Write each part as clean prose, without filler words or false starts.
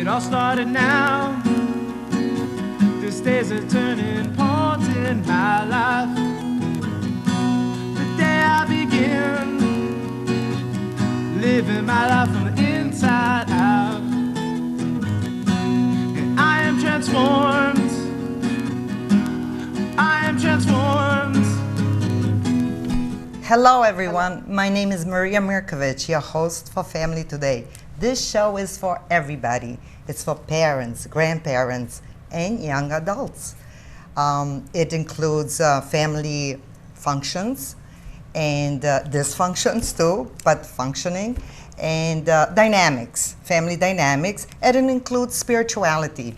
It all started now. This day's a turning point in my life. The day I begin living my life from the inside out. And I am transformed. I am transformed. Hello everyone, my name is Maria Mirkovich, your host for Family Today. This show is for everybody. It's for parents, grandparents, and young adults. It includes family functions and dysfunctions too, but functioning, and dynamics, family dynamics, and it includes spirituality.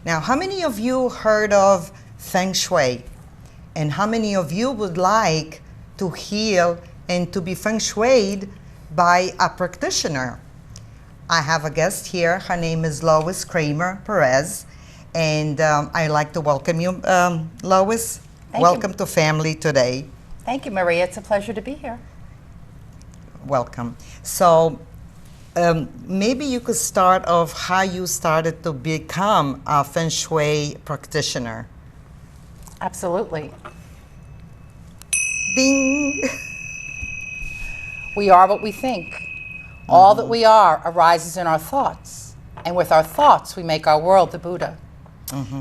Now, how many of you heard of feng shui? And how many of you would like to heal and to be feng shuied by a practitioner? I have a guest here. Her name is Lois Perez, and I'd like to welcome you, Lois. Welcome to Family Today. Thank you, Maria. It's a pleasure to be here. Welcome. So maybe you could start off how you started to become a feng shui practitioner. Absolutely. Ding! We are what we think. All that we are arises in our thoughts. And with our thoughts, we make our world the Buddha.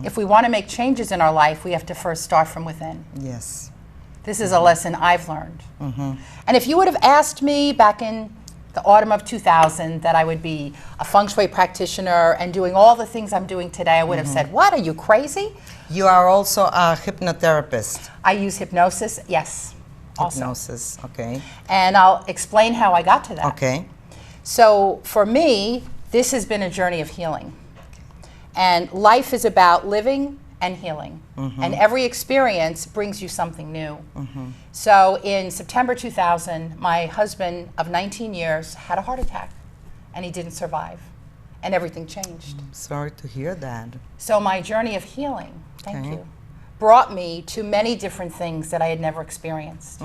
If we want to make changes in our life, we have to first start from within. Yes. This is a lesson I've learned. And if you would have asked me back in the autumn of 2000 that I would be a feng shui practitioner and doing all the things I'm doing today, I would have said, what, are you crazy? You are also a hypnotherapist. I use hypnosis, yes. Also. Hypnosis, okay. And I'll explain how I got to that. Okay. So for me, this has been a journey of healing. And life is about living and healing. And every experience brings you something new. So in September 2000, my husband of 19 years had a heart attack, and he didn't survive. And everything changed. Sorry to hear that. So my journey of healing, thank you, brought me to many different things that I had never experienced.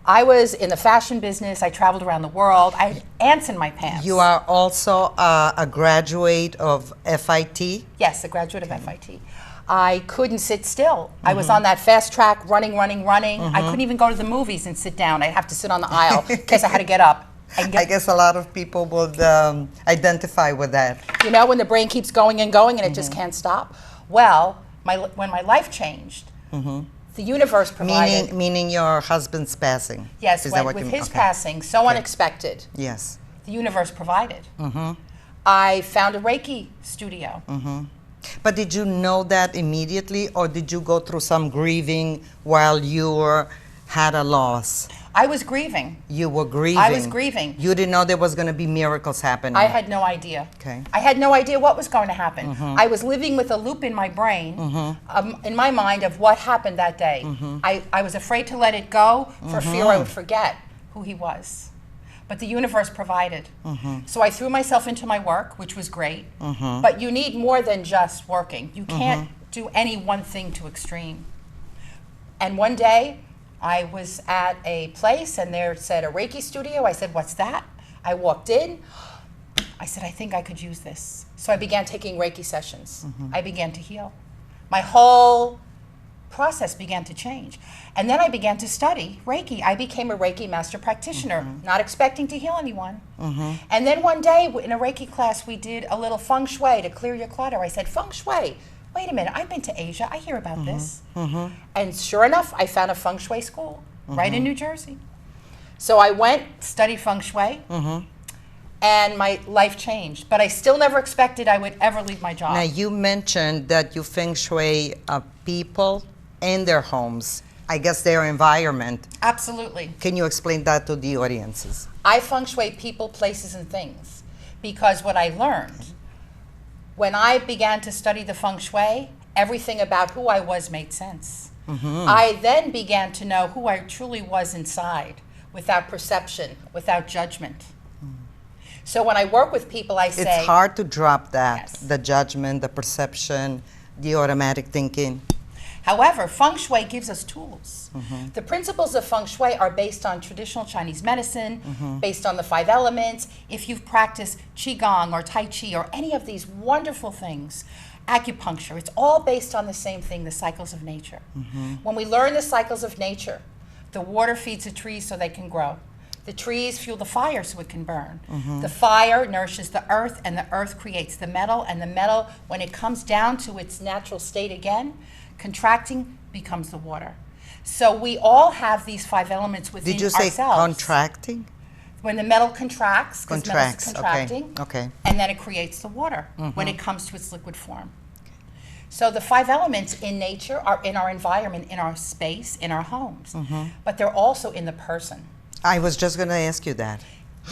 I was in the fashion business. I traveled around the world. I had ants in my pants. You are also a graduate of FIT? Yes, a graduate of FIT. I couldn't sit still. I was on that fast track, running. I couldn't even go to the movies and sit down. I'd have to sit on the aisle because I had to get up. I guess a lot of people would identify with that. You know, when the brain keeps going and going and it just can't stop? Well, when my life changed, the universe provided. Meaning your husband's passing. Yes, Is that what with you his okay. passing, so unexpected. Yes. The universe provided. I found a Reiki studio. But did you know that immediately, or did you go through some grieving while you had a loss? I was grieving. You were grieving? I was grieving. You didn't know there was going to be miracles happening? I had no idea. Okay. I had no idea what was going to happen. I was living with a loop in my brain, in my mind, of what happened that day. I was afraid to let it go for fear I would forget who he was. But the universe provided. So I threw myself into my work, which was great. But you need more than just working. You can't do any one thing to extreme. And one day, I was at a place and there said a Reiki studio. I said, what's that? I walked in. I said, I think I could use this. So I began taking Reiki sessions. I began to heal. My whole process began to change. And then I began to study Reiki. I became a Reiki master practitioner, not expecting to heal anyone. And then one day in a Reiki class, we did a little feng shui to clear your clutter. I said, feng shui? Wait a minute, I've been to Asia. I hear about this. And sure enough, I found a feng shui school right in New Jersey. So I went, studied feng shui, and my life changed. But I still never expected I would ever leave my job. Now, you mentioned that you feng shui people and their homes, I guess their environment. Absolutely. Can you explain that to the audiences? I feng shui people, places, and things. Because what I learned, when I began to study the feng shui, everything about who I was made sense. I then began to know who I truly was inside, without perception, without judgment. So when I work with people, I say... It's hard to drop that, Yes. the judgment, the perception, the automatic thinking. However, feng shui gives us tools. The principles of feng shui are based on traditional Chinese medicine, based on the 5 elements. If you've practiced qigong or tai chi or any of these wonderful things, acupuncture, it's all based on the same thing, the cycles of nature. When we learn the cycles of nature, the water feeds the trees so they can grow. The trees fuel the fire so it can burn. The fire nourishes the earth, and the earth creates the metal, and the metal, when it comes down to its natural state again, contracting, becomes the water. So we all have these 5 elements within Did you ourselves. say contracting? When the metal contracts, because metal is Contracts, contracting, okay. and then it creates the water when it comes to its liquid form. So the 5 elements in nature are in our environment, in our space, in our homes, but they're also in the person. I was just going to ask you that.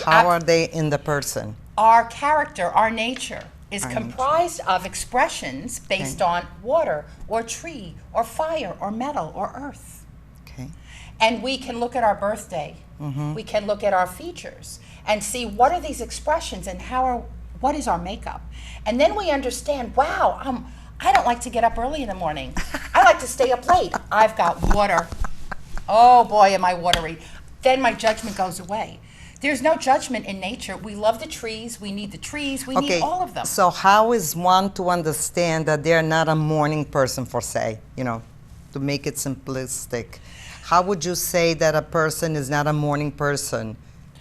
How are they in the person? Our character, our nature, is comprised of expressions based on water, or tree, or fire, or metal, or earth. Okay. And we can look at our birthday, we can look at our features, and see what are these expressions and what is our makeup. And then we understand, wow, I don't like to get up early in the morning. I like to stay up late. I've got water. Oh boy, am I watery. Then my judgment goes away. There's no judgment in nature. We love the trees. We need the trees. We need all of them. So how is one to understand that they're not a morning person, for say, to make it simplistic? How would you say that a person is not a morning person,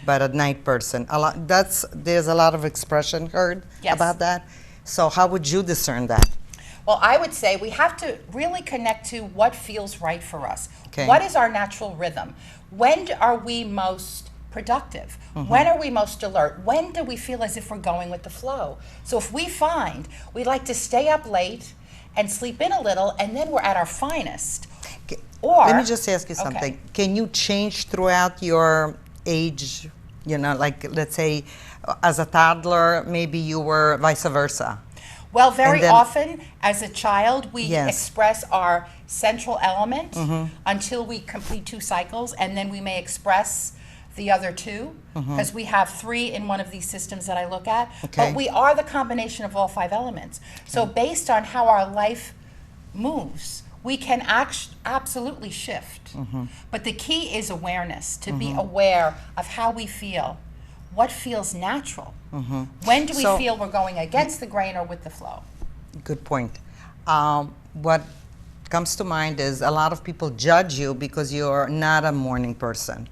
but a night person? There's a lot of expression heard about that. So how would you discern that? Well, I would say we have to really connect to what feels right for us. Okay. What is our natural rhythm? When are we most productive? When are we most alert? When do we feel as if we're going with the flow? So if we find we like to stay up late and sleep in a little, and then we're at our finest. Or let me just ask you something. Okay. Can you change throughout your age? Like let's say as a toddler, maybe you were vice versa. Well, very often as a child, we express our central element until we complete 2 cycles, and then we may express the other 2, because we have 3 in one of these systems that I look at. But we are the combination of all 5 elements. So based on how our life moves, we can absolutely shift. But the key is awareness, to be aware of how we feel, what feels natural. When do we feel we're going against the grain or with the flow? Good point. What comes to mind is a lot of people judge you because you're not a morning person.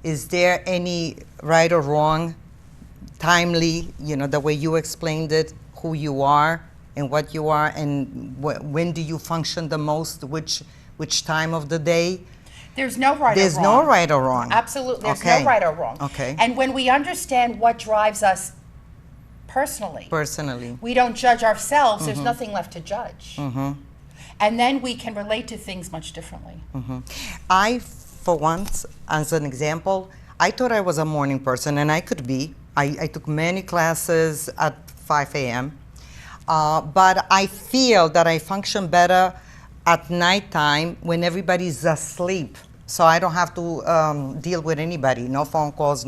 Is there any right or wrong, timely, the way you explained it, who you are and what you are, and when do you function the most, which time of the day? There's no right or wrong. There's no right or wrong. Absolutely, there's no right or wrong. Okay. And when we understand what drives us personally, we don't judge ourselves, there's nothing left to judge. And then we can relate to things much differently. I, for once, as an example, I thought I was a morning person, and I could be. I took many classes at 5 a.m., but I feel that I function better at nighttime when everybody's asleep. So I don't have to deal with anybody, no phone calls,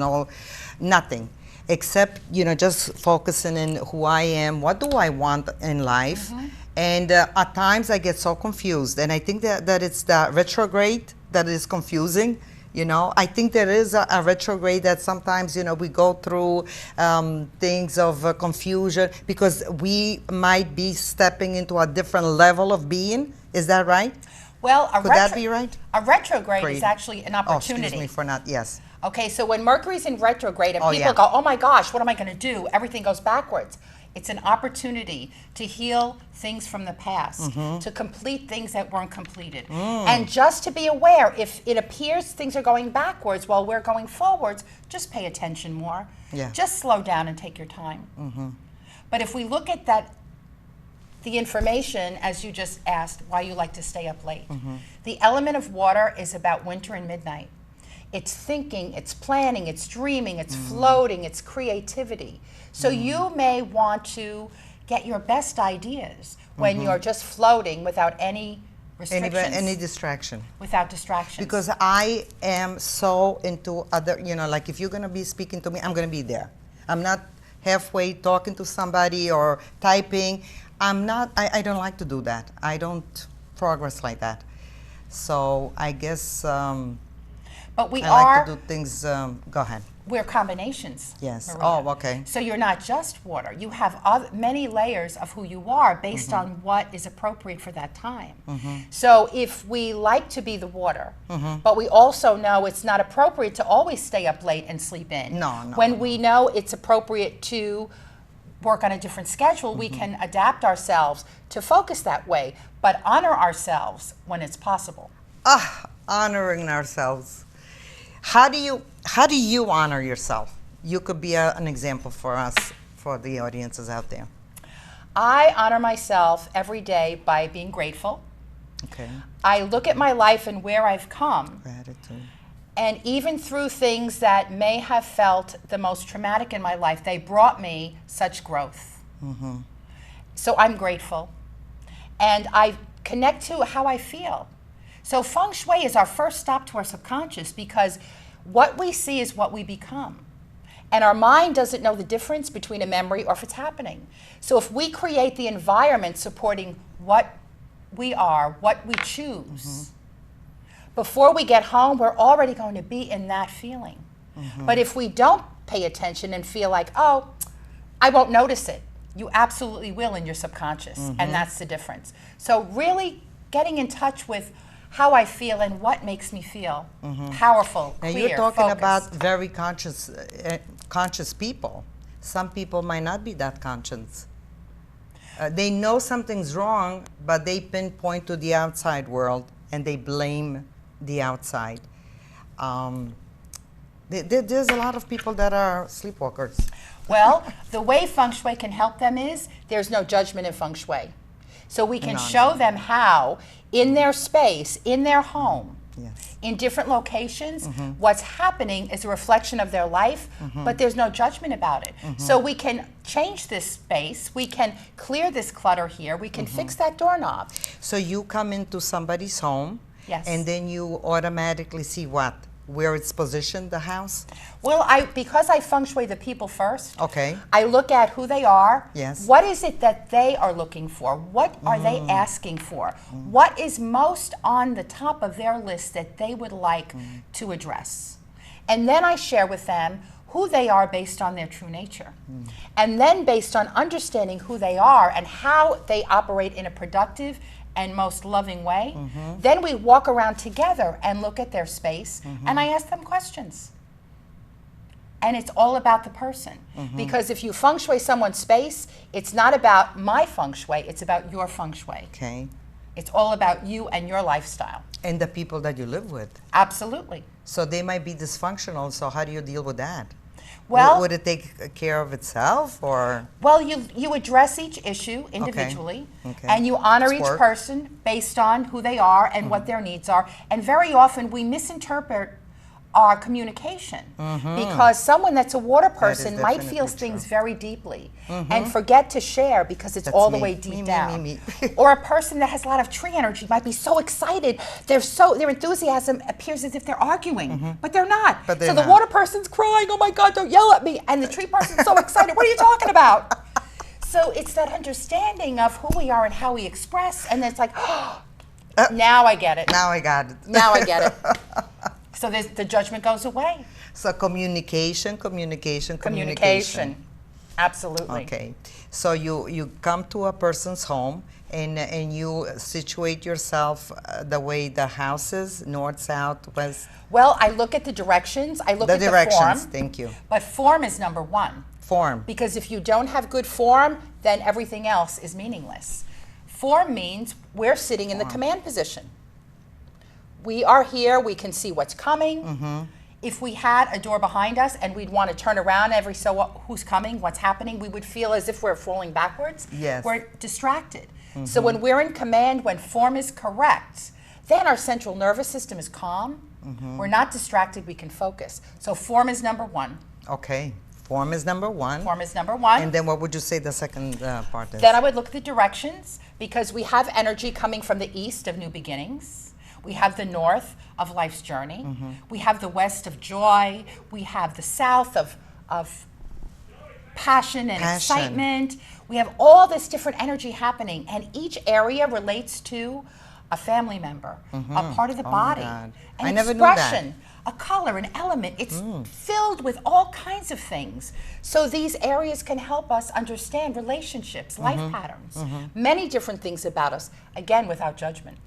nothing. Except, just focusing in who I am, what do I want in life. And at times I get so confused, and I think that it's the retrograde that is confusing. I think there is a retrograde that sometimes, we go through things of confusion because we might be stepping into a different level of being. Is that right? Well, could that be right? A retrograde is actually an opportunity. Oh, excuse me for not, yes. Okay, so when Mercury's in retrograde and people go, oh my gosh, what am I going to do? Everything goes backwards. It's an opportunity to heal things from the past, to complete things that weren't completed. And just to be aware, if it appears things are going backwards while we're going forwards, just pay attention more. Just slow down and take your time. But if we look at the information, as you just asked, why you like to stay up late. The element of water is about winter and midnight. It's thinking, it's planning, it's dreaming, it's floating, it's creativity. So you may want to get your best ideas when you're just floating without any restrictions. Any distraction. Without distractions. Because I am so into other, like if you're going to be speaking to me, I'm going to be there. I'm not halfway talking to somebody or typing. I don't like to do that. progress like that. So I guess But we I are, like to do things. Go ahead. we're combinations. Yes. Maria. Oh, okay. So you're not just water. You have many layers of who you are based on what is appropriate for that time. So if we like to be the water, but we also know it's not appropriate to always stay up late and sleep in. No, When we know it's appropriate to work on a different schedule, we can adapt ourselves to focus that way, but honor ourselves when it's possible. Honoring ourselves. How do you honor yourself? You could be an example for us, for the audiences out there. I honor myself every day by being grateful. Okay. I look at my life and where I've come, Gratitude. and even through things that may have felt the most traumatic in my life, they brought me such growth. So I'm grateful, and I connect to how I feel. So feng shui is our first stop to our subconscious, because what we see is what we become. And our mind doesn't know the difference between a memory or if it's happening. So if we create the environment supporting what we are, what we choose, before we get home, we're already going to be in that feeling. But if we don't pay attention and feel like, oh, I won't notice it, you absolutely will in your subconscious. And that's the difference. So really getting in touch with how I feel and what makes me feel powerful, Now clear, you're talking focused. about very conscious people. Some people might not be that conscious. They know something's wrong, but they pinpoint to the outside world and they blame the outside. There's a lot of people that are sleepwalkers. Well, the way feng shui can help them is there's no judgment in feng shui. So we can show them how, in their space, in their home, in different locations, what's happening is a reflection of their life, but there's no judgment about it. So we can change this space, we can clear this clutter here, we can fix that doorknob. So you come into somebody's home, Yes. and then you automatically see what? Where it's positioned, the house? Well, because I feng shui the people first, Okay. I look at who they are. Yes. What is it that they are looking for? What are they asking for? What is most on the top of their list that they would like to address? And then I share with them who they are based on their true nature. And then based on understanding who they are and how they operate in a productive and most loving way, then we walk around together and look at their space, and I ask them questions. And it's all about the person. Because if you feng shui someone's space, it's not about my feng shui, it's about your feng shui. Okay. It's all about you and your lifestyle. And the people that you live with. Absolutely. So they might be dysfunctional, so how do you deal with that? Well, would it take care of itself, or? Well, you address each issue individually, Okay. and you honor It's each work. person based on who they are and what their needs are. And very often we misinterpret our communication because someone that's a water person might feel definitely things true. very deeply and forget to share because it's That's all the me. way deep Me, down. me. Or a person that has a lot of tree energy might be so excited, their enthusiasm appears as if they're arguing, but they're not. But they're so the not. water person's crying, oh my God, don't yell at me, and the tree person's so excited, what are you talking about? So it's that understanding of who we are and how we express, and it's like, now I get it. Now I got it. Now I get it. So the judgment goes away. So communication. Absolutely. Okay. So you come to a person's home and you situate yourself the way the house is, north, south, west. Well, I look at the directions. I look The at directions. the form. Thank you. But form is number one. Form. Because if you don't have good form, then everything else is meaningless. Form means we're sitting in the command position. We are here, we can see what's coming. If we had a door behind us and we'd want to turn around every who's coming, what's happening, we would feel as if we're falling backwards. Yes. We're distracted. So when we're in command, when form is correct, then our central nervous system is calm. We're not distracted, we can focus. So form is number one. Okay. Form is number one. Form is number one. And then what would you say the second part is? Then I would look at the directions, because we have energy coming from the east of new beginnings. We have the north of life's journey. We have the west of joy. We have the south of passion and excitement. We have all this different energy happening, and each area relates to a family member, a part of the Oh my body, God. an I never knew that. expression, a color, an element. It's filled with all kinds of things. So these areas can help us understand relationships, life patterns, many different things about us, again, without judgment.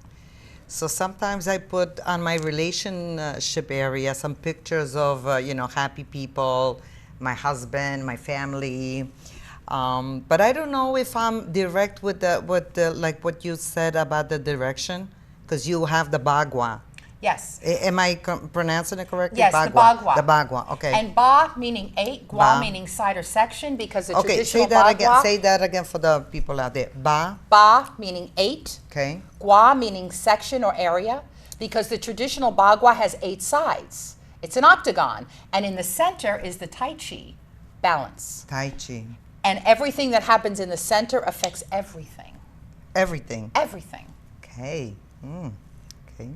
So sometimes I put on my relationship area some pictures of, happy people, my husband, my family. But I don't know if I'm direct with like what you said about the direction, because you have the bagua. Yes. Am I pronouncing it correctly? Yes, the bagua. The bagua, okay. And ba meaning 8, gua Ba. meaning side or section, because the Okay, traditional say that bagua. again. Say that again for the people out there. Ba, Ba meaning 8, okay. gua meaning section or area, because the traditional bagua has 8 sides. It's an octagon, and in the center is the tai chi, balance. Tai Chi. And everything that happens in the center affects everything. Everything. Everything. Okay. Okay.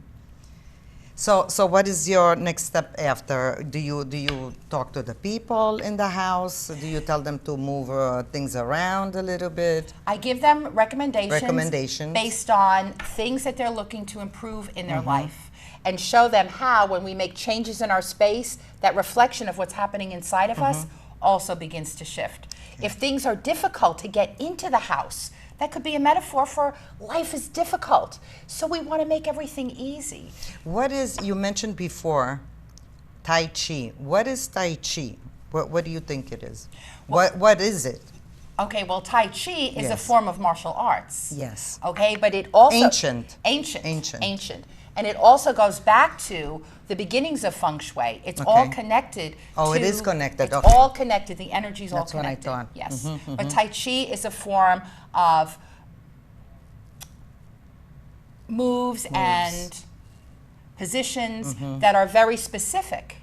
So what is your next step after? Do you talk to the people in the house? Do you tell them to move things around a little bit? I give them recommendations Recommendations. based on things that they're looking to improve in their life, and show them how, when we make changes in our space, that reflection of what's happening inside of us also begins to shift. If things are difficult to get into the house, that could be a metaphor for life is difficult. So we want to make everything easy. What is, you mentioned before, Tai Chi. What is Tai Chi? What do you think it is? What is it? Okay, well, Tai Chi is a Yes. form of martial arts. Yes. Okay, but it also... Ancient. Ancient. And it also goes back to the beginnings of feng shui. It's all Okay. connected Oh, to... it is connected, It's okay. all connected. The energy's all That's what I connected. thought. Yes. But Tai Chi is a form of moves. And positions that are very specific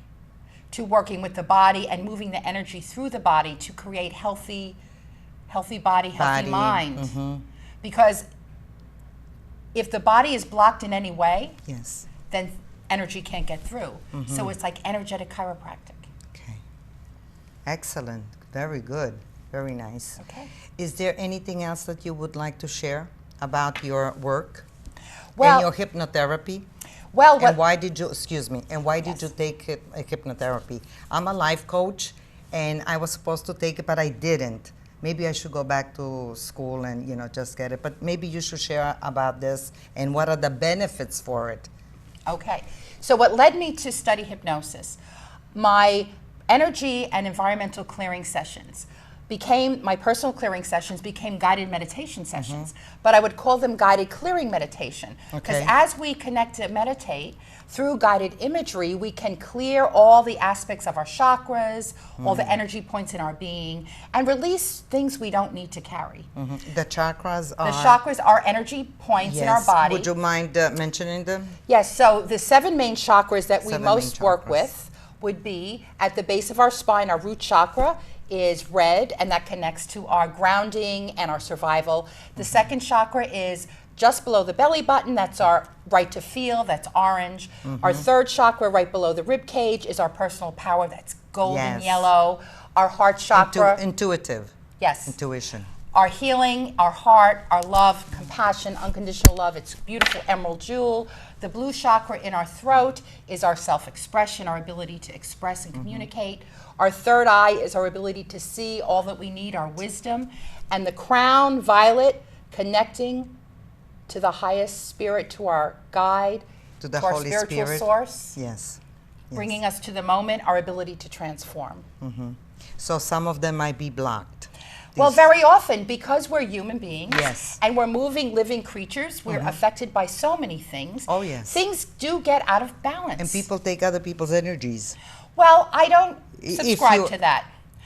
to working with the body and moving the energy through the body to create healthy body, healthy mind. Because if the body is blocked in any way, Yes. then energy can't get through. So it's like energetic chiropractic. Okay. Excellent. Very good. Very nice. Okay. Is there anything else that you would like to share about your work Well- and your hypnotherapy? Well, And why did you, excuse me, and why did Yes. you take hypnotherapy? I'm a life coach, and I was supposed to take it, but I didn't. Maybe I should go back to school and, just get it. But maybe you should share about this and what are the benefits for it. Okay. So what led me to study hypnosis? My energy and environmental clearing sessions became, my personal clearing sessions became guided meditation sessions. But I would call them guided clearing meditation. Because Okay. as we connect to meditate, through guided imagery, we can clear all the aspects of our chakras, all the energy points in our being, and release things we don't need to carry. The chakras are... The chakras are energy points in our Yes. body. Would you mind mentioning them? Yes, so the 7 main chakras that we 7 main most work chakras. with would be at the base of our spine. Our root chakra is red, and that connects to our grounding and our survival. The second chakra is just below the belly button. That's our right to feel. That's orange. Our third chakra, right below the rib cage, is our personal power. That's golden Yes. yellow. Our heart chakra. Intuitive. Yes. Intuition. Our healing, our heart, our love, compassion, unconditional love. It's a beautiful emerald jewel. The blue chakra in our throat is our self-expression, our ability to express and communicate. Our third eye is our ability to see all that we need, our wisdom. And the crown, violet, connecting to the highest spirit, to our guide, To the our Holy spiritual Spirit. source, Yes. bringing us to the moment, our ability to transform. So some of them might be blocked. Well, These- very often, because we're human beings Yes. and we're moving, living creatures, we're affected by so many things. Oh, yes. Things do get out of balance. And people take other people's energies. Well, I don't If subscribe you- to that.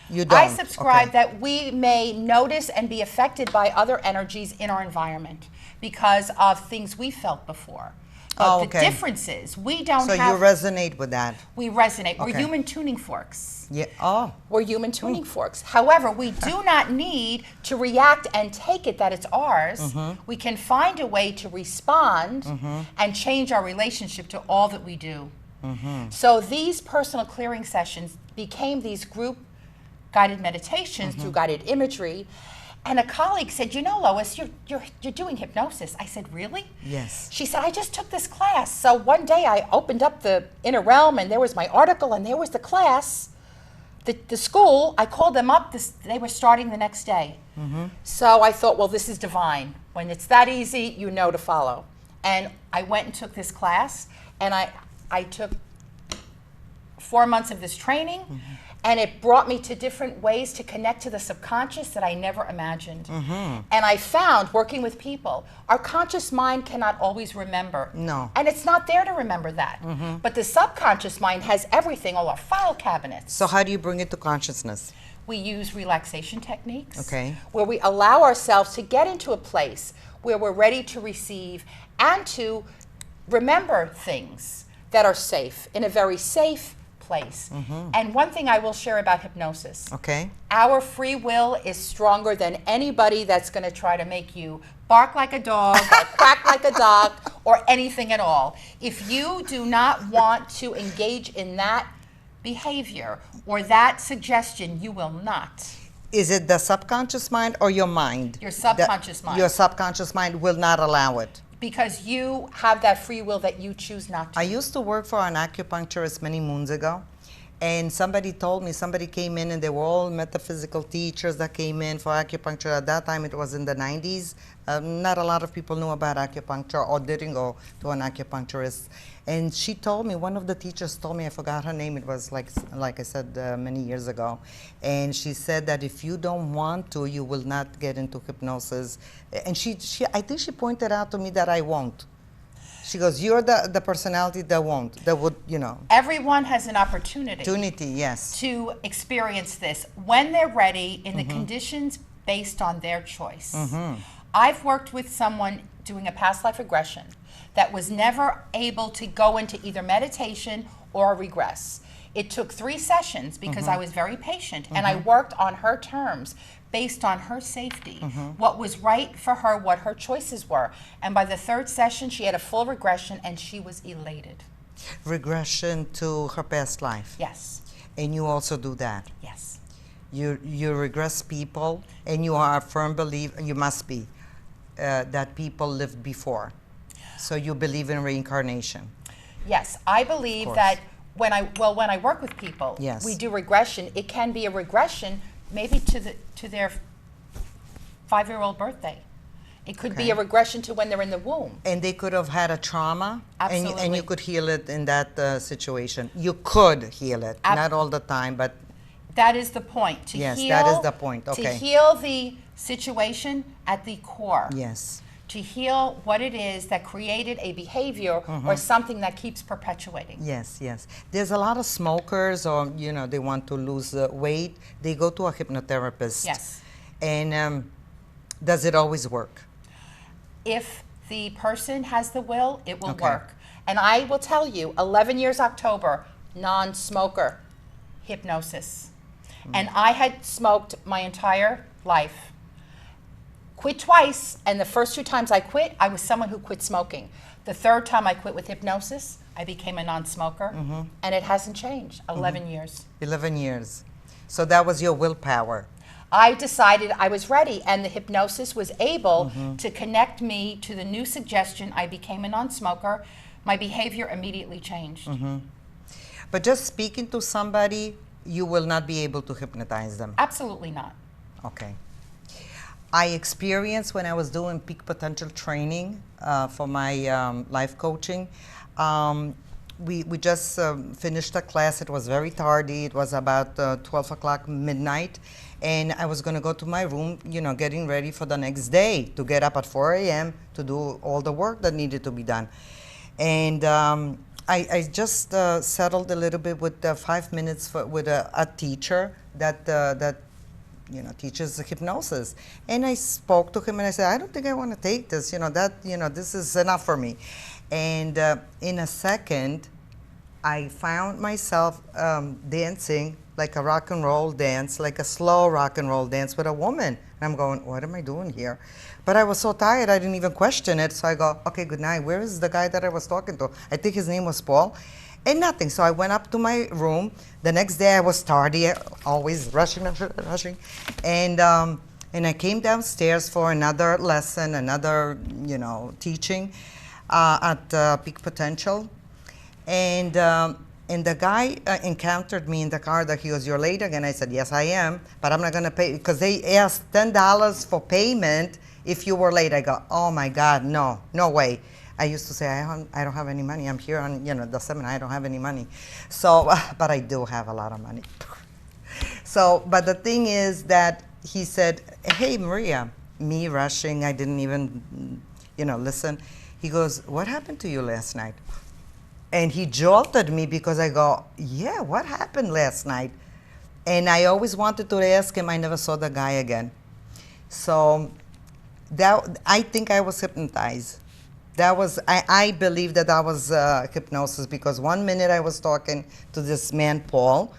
You don't? I subscribe Okay. that we may notice and be affected by other energies in our environment because of things we felt before. But Oh, the okay. difference is we don't So have... you resonate with that? we resonate. We're Okay. human tuning forks. Yeah. Oh. We're human tuning forks. However, we do not need to react and take it that it's ours. We can find a way to respond and change our relationship to all that we do. So these personal clearing sessions became these group guided meditations through guided imagery. And a colleague said, you know, Lois, you're doing hypnosis. I said, really? Yes. She said, I just took this class. So one day I opened up the Inner Realm and there was my article and there was the class. The school, I called them up, they were starting the next day. So I thought, well, this is divine. When it's that easy, you know to follow. And I went and took this class, and I took 4 months of this training, and it brought me to different ways to connect to the subconscious that I never imagined. And I found, working with people, our conscious mind cannot always remember. No. And it's not there to remember that. But the subconscious mind has everything, all our file cabinets. So how do you bring it to consciousness? We use relaxation techniques, Okay. where we allow ourselves to get into a place where we're ready to receive and to remember things that are safe, in a very safe place. And one thing I will share about hypnosis. Okay. Our free will is stronger than anybody that's going to try to make you bark like a dog or quack like a duck or anything at all. If you do not want to engage in that behavior or that suggestion, you will not. Is it the subconscious mind or your mind? Your subconscious mind. Your subconscious mind will not allow it. Because you have that free will that you choose not to. I used to work for an acupuncturist many moons ago, and somebody told me, somebody came in and they were all metaphysical teachers that came in for acupuncture. At that time, it was in the 90s. Not a lot of people knew about acupuncture or didn't go to an acupuncturist. And she told me, one of the teachers told me, I forgot her name, it was like I said, many years ago. And she said that if you don't want to, you will not get into hypnosis. And I think she pointed out to me that I won't. She goes, you're the personality that won't, that would, you know. Everyone has an opportunity. Yes. To experience this when they're ready in the conditions based on their choice. I've worked with someone doing a past life regression that was never able to go into either meditation or regress. It took 3 sessions because I was very patient and I worked on her terms based on her safety, what was right for her, what her choices were. And by the 3rd session, she had a full regression and she was elated. Regression to her past life. Yes. And you also do that. Yes. You regress people, and you are a firm believer, you must be, that people lived before. So you believe in reincarnation. Yes, I believe that when I work with people, Yes. we do regression. It can be a regression maybe to their 5-year-old birthday. It could be a regression to when they're in the womb. And they could have had a trauma, Absolutely. and you could heal it in that situation. You could heal it, not all the time, but that is the point. To yes, heal, that is the point. Okay. To heal the situation at the core. Yes. To heal what it is that created a behavior or something that keeps perpetuating. Yes, yes. There's a lot of smokers, or they want to lose weight. They go to a hypnotherapist. Yes. And does it always work? If the person has the will, it will work. And I will tell you, 11 years October, non-smoker, hypnosis. And I had smoked my entire life. Quit twice, and the first 2 times I quit, I was someone who quit smoking. The 3rd time I quit with hypnosis, I became a non-smoker, and it hasn't changed. 11 years. 11 years. So that was your willpower. I decided I was ready, and the hypnosis was able to connect me to the new suggestion. I became a non-smoker. My behavior immediately changed. But just speaking to somebody, you will not be able to hypnotize them. Absolutely not. Okay. I experienced when I was doing peak potential training for my life coaching. We just finished a class. It was very tardy. It was about 12 o'clock midnight. And I was going to go to my room, getting ready for the next day to get up at 4 a.m. to do all the work that needed to be done. And I just settled a little bit with 5 minutes with a teacher that teaches hypnosis. And I spoke to him and I said, I don't think I want to take this, this is enough for me. And in a second, I found myself dancing like a rock and roll dance, like a slow rock and roll dance with a woman. And I'm going, what am I doing here? But I was so tired, I didn't even question it. So I go, okay, good night. Where is the guy that I was talking to? I think his name was Paul. And nothing. So I went up to my room. The next day I was tardy, always rushing. And And I came downstairs for another lesson, another, teaching at Peak Potential. And the guy encountered me in the car that he goes, "You're late again." I said, "Yes, I am, but I'm not going to pay," because they asked $10 for payment if you were late. I go, "Oh my God, no way." I used to say, I don't have any money. I'm here on, the seminar. I don't have any money. So, but I do have a lot of money. So, but the thing is that he said, "Hey, Maria," me rushing, I didn't even, listen. He goes, "What happened to you last night?" And he jolted me because I go, "Yeah, what happened last night?" And I always wanted to ask him. I never saw the guy again. So I think I was hypnotized. I believe that was hypnosis, because 1 minute I was talking to this man, Paul,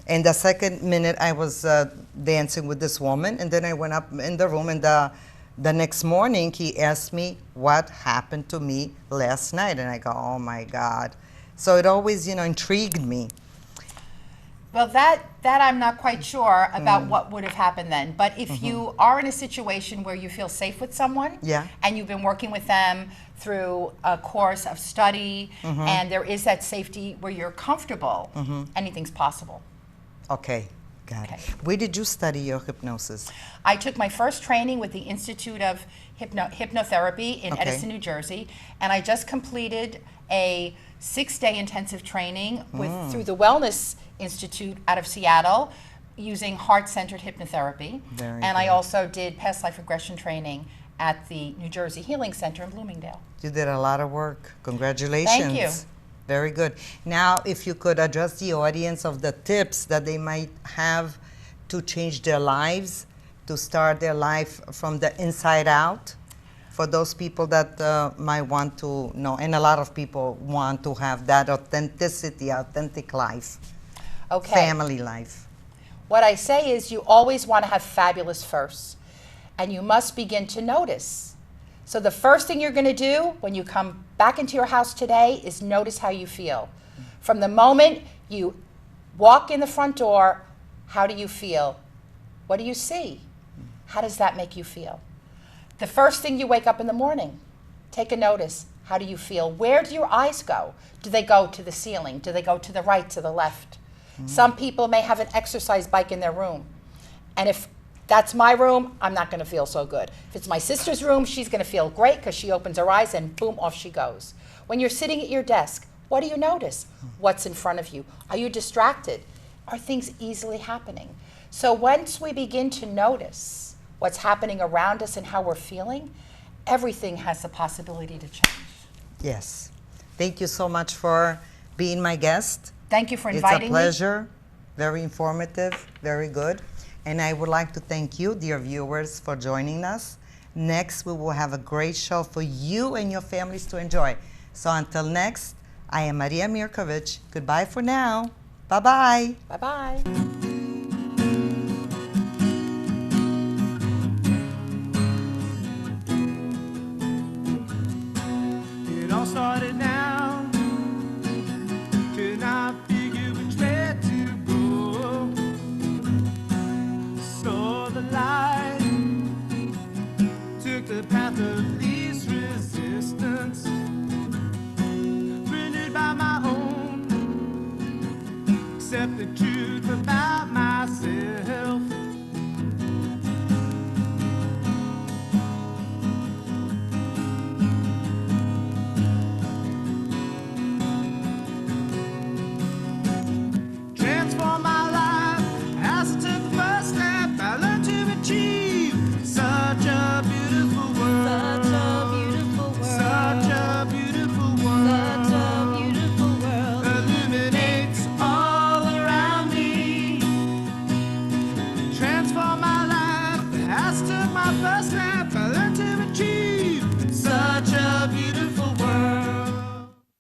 and the second minute I was dancing with this woman, and then I went up in the room, and the next morning he asked me what happened to me last night, and I go, "Oh my God." So it always, intrigued me. Well, that I'm not quite sure about what would have happened then. But if you are in a situation where you feel safe with someone, Yeah. and you've been working with them through a course of study, and there is that safety where you're comfortable, anything's possible. Okay, got it. Okay. Where did you study your hypnosis? I took my first training with the Institute of Hypnotherapy in Okay. Edison, New Jersey, and I just completed a 6-day intensive training through the Wellness Institute out of Seattle using heart-centered hypnotherapy. Very and I good. also did past life regression training at the New Jersey Healing Center in Bloomingdale. You did a lot of work. Congratulations. Thank you. Very good. Now, if you could address the audience of the tips that they might have to change their lives, to start their life from the inside out, for those people that might want to know, and a lot of people want to have that authenticity, authentic life, Okay. family life. What I say is you always want to have fabulous first, and you must begin to notice. So the first thing you're going to do when you come back into your house today is notice how you feel. From the moment you walk in the front door, how do you feel? What do you see? How does that make you feel? The first thing you wake up in the morning, take a notice. How do you feel? Where do your eyes go? Do they go to the ceiling? Do they go to the right, to the left? Some people may have an exercise bike in their room. And if that's my room, I'm not going to feel so good. If it's my sister's room, she's going to feel great because she opens her eyes and boom, off she goes. When you're sitting at your desk, what do you notice? What's in front of you? Are you distracted? Are things easily happening? So once we begin to notice what's happening around us and how we're feeling, everything has the possibility to change. Yes. Thank you so much for being my guest. Thank you for inviting me. It's a pleasure. Very informative, very good. And I would like to thank you, dear viewers, for joining us. Next, we will have a great show for you and your families to enjoy. So until next, I am Maria Mirkovich. Goodbye for now. Bye-bye. Bye-bye. It all started now, and I figured which way to go. Saw the light, took the path of least resistance, renewed by my own, accept the truth about myself. Transform my life as I took the first step. I learned to achieve such a beautiful world. Such a beautiful world. Such a beautiful world. Such a beautiful world. Illuminates all around me. Transform my life as I took my first step. I learned to achieve